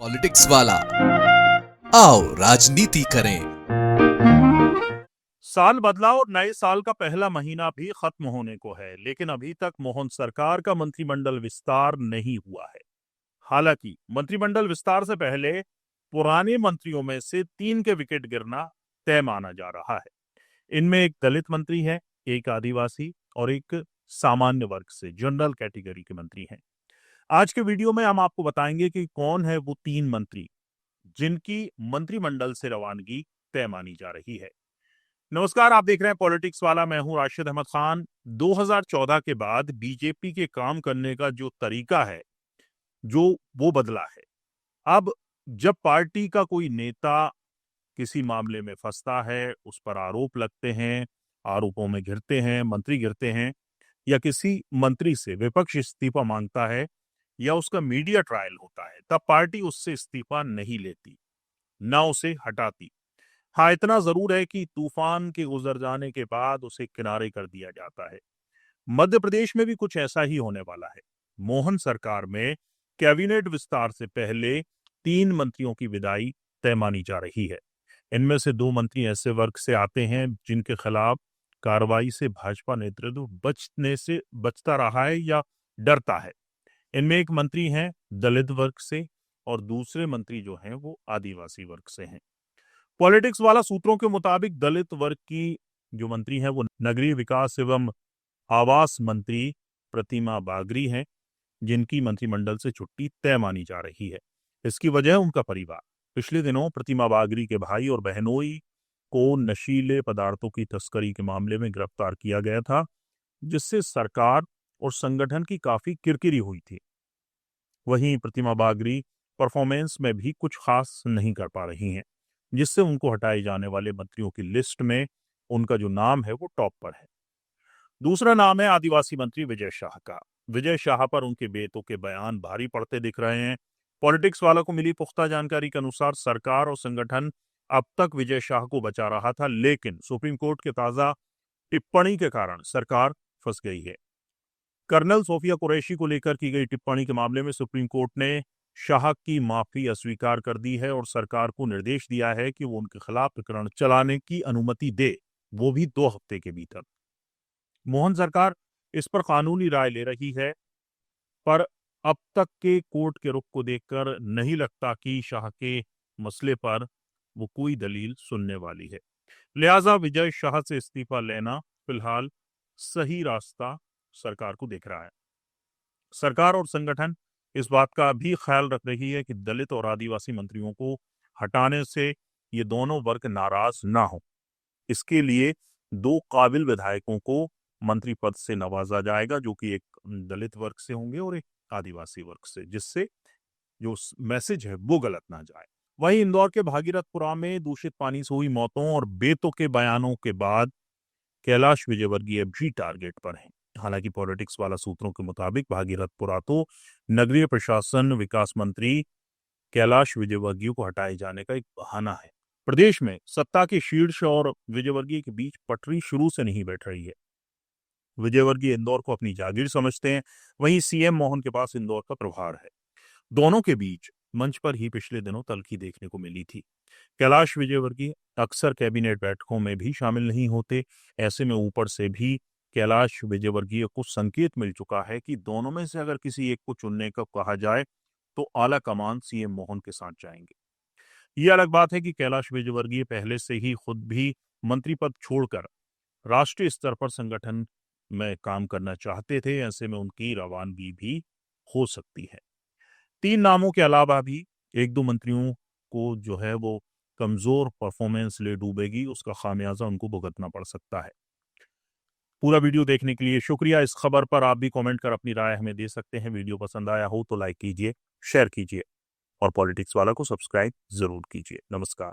Politics वाला आओ राजनीति करें। साल बदला और नए साल का पहला महीना भी खत्म होने को है, लेकिन अभी तक मोहन सरकार का मंत्रिमंडल विस्तार नहीं हुआ है। हालांकि मंत्रिमंडल विस्तार से पहले पुराने मंत्रियों में से 3 के विकेट गिरना तय माना जा रहा है। इनमें एक दलित मंत्री है, एक आदिवासी और एक सामान्य वर्ग से जनरल कैटेगरी के मंत्री हैं। आज के वीडियो में हम आपको बताएंगे कि कौन है वो 3 मंत्री जिनकी मंत्रिमंडल से रवानगी तय मानी जा रही है। नमस्कार, आप देख रहे हैं पॉलिटिक्स वाला। मैं हूं राशिद अहमद खान। 2014 के बाद बीजेपी के काम करने का जो तरीका है वो बदला है। अब जब पार्टी का कोई नेता किसी मामले में फंसता है, उस पर आरोप लगते हैं, आरोपों में घिरते हैं, मंत्री गिरते हैं, या किसी मंत्री से विपक्ष इस्तीफा मांगता है या उसका मीडिया ट्रायल होता है, तब पार्टी उससे इस्तीफा नहीं लेती, ना उसे हटाती। हाँ, इतना जरूर है कि तूफान के गुजर जाने के बाद उसे किनारे कर दिया जाता है। मध्य प्रदेश में भी कुछ ऐसा ही होने वाला है। मोहन सरकार में कैबिनेट विस्तार से पहले 3 मंत्रियों की विदाई तय मानी जा रही है। इनमें से 2 मंत्री ऐसे वर्ग से आते हैं जिनके खिलाफ कार्रवाई से भाजपा नेतृत्व बचने से बचता रहा है या डरता है। इनमें एक मंत्री हैं दलित वर्ग से और दूसरे मंत्री जो हैं वो आदिवासी वर्ग से हैं। पॉलिटिक्स वाला सूत्रों के मुताबिक दलित वर्ग की जो मंत्री हैं वो नगरीय विकास एवं आवास मंत्री प्रतिमा बागरी हैं, जिनकी मंत्रिमंडल से छुट्टी तय मानी जा रही है। इसकी वजह उनका परिवार। पिछले दिनों प्रतिमा बागरी के भाई और बहनोई को नशीले पदार्थों की तस्करी के मामले में गिरफ्तार किया गया था, जिससे सरकार और संगठन की काफी किरकिरी हुई थी। वहीं प्रतिमा बागरी परफॉर्मेंस में भी कुछ खास नहीं कर पा रही हैं, जिससे उनको हटाए जाने वाले मंत्रियों की लिस्ट में उनका जो नाम है वो टॉप पर है। दूसरा नाम है आदिवासी मंत्री विजय शाह का। विजय शाह पर उनके बेटों के बयान भारी पड़ते दिख रहे हैं। पॉलिटिक्स वालों को मिली पुख्ता जानकारी के अनुसार सरकार और संगठन अब तक विजय शाह को बचा रहा था, लेकिन सुप्रीम कोर्ट के ताजा टिप्पणी के कारण सरकार फंस गई है। कर्नल सोफिया कुरैशी को लेकर की गई टिप्पणी के मामले में सुप्रीम कोर्ट ने शाह की माफी अस्वीकार कर दी है और सरकार को निर्देश दिया है कि वो उनके खिलाफ प्रकरण चलाने की अनुमति दे, वो भी 2 हफ्ते के भीतर। मोहन सरकार इस पर कानूनी राय ले रही है, पर अब तक के कोर्ट के रुख को देखकर नहीं लगता कि शाह के मसले पर वो कोई दलील सुनने वाली है। लिहाजा विजय शाह से इस्तीफा लेना फिलहाल सही रास्ता सरकार को दिख रहा है। सरकार और संगठन इस बात का भी ख्याल रख रही है कि दलित और आदिवासी मंत्रियों को हटाने से ये दोनों वर्ग नाराज ना हो। इसके लिए 2 काबिल विधायकों को मंत्री पद से नवाजा जाएगा, जो कि एक दलित वर्ग से होंगे और एक आदिवासी वर्ग से, जिससे जो मैसेज है वो गलत ना जाए। वहीं इंदौर के भागीरथपुरा में दूषित पानी से हुई मौतों और बेतों के बयानों के बाद कैलाश विजयवर्गीय भी टारगेट पर हैं। हालांकि पॉलिटिक्स वाला सूत्रों के मुताबिक भागीरथपुरा तो नगरीय प्रशासन विकास मंत्री कैलाश विजयवर्गीय को हटाए जाने का एक बहाना है। प्रदेश में सत्ता के शीर्ष और विजयवर्गीय के बीच पटरी शुरू से नहीं बैठ रही है। विजयवर्गीय इंदौर को अपनी जागीर समझते हैं, वहीं सीएम मोहन के पास इंदौर का प्रभार है। दोनों के बीच मंच पर ही पिछले दिनों तल्खी देखने को मिली थी। कैलाश विजयवर्गीय अक्सर कैबिनेट बैठकों में भी शामिल नहीं होते। ऐसे में ऊपर से भी कैलाश विजयवर्गीय को संकेत मिल चुका है कि दोनों में से अगर किसी एक को चुनने का कहा जाए तो आला कमान सीएम मोहन के साथ जाएंगे। ये अलग बात है कि कैलाश विजयवर्गीय पहले से ही खुद भी मंत्री पद छोड़कर राष्ट्रीय स्तर पर संगठन में काम करना चाहते थे। ऐसे में उनकी रवानगी भी हो सकती है। 3 नामों के अलावा भी 1-2 मंत्रियों को जो है वो कमजोर परफॉर्मेंस ले डूबेगी, उसका खामियाजा उनको भुगतना पड़ सकता है। पूरा वीडियो देखने के लिए शुक्रिया। इस खबर पर आप भी कमेंट कर अपनी राय हमें दे सकते हैं। वीडियो पसंद आया हो तो लाइक कीजिए, शेयर कीजिए और पॉलिटिक्स वाला को सब्सक्राइब जरूर कीजिए। नमस्कार।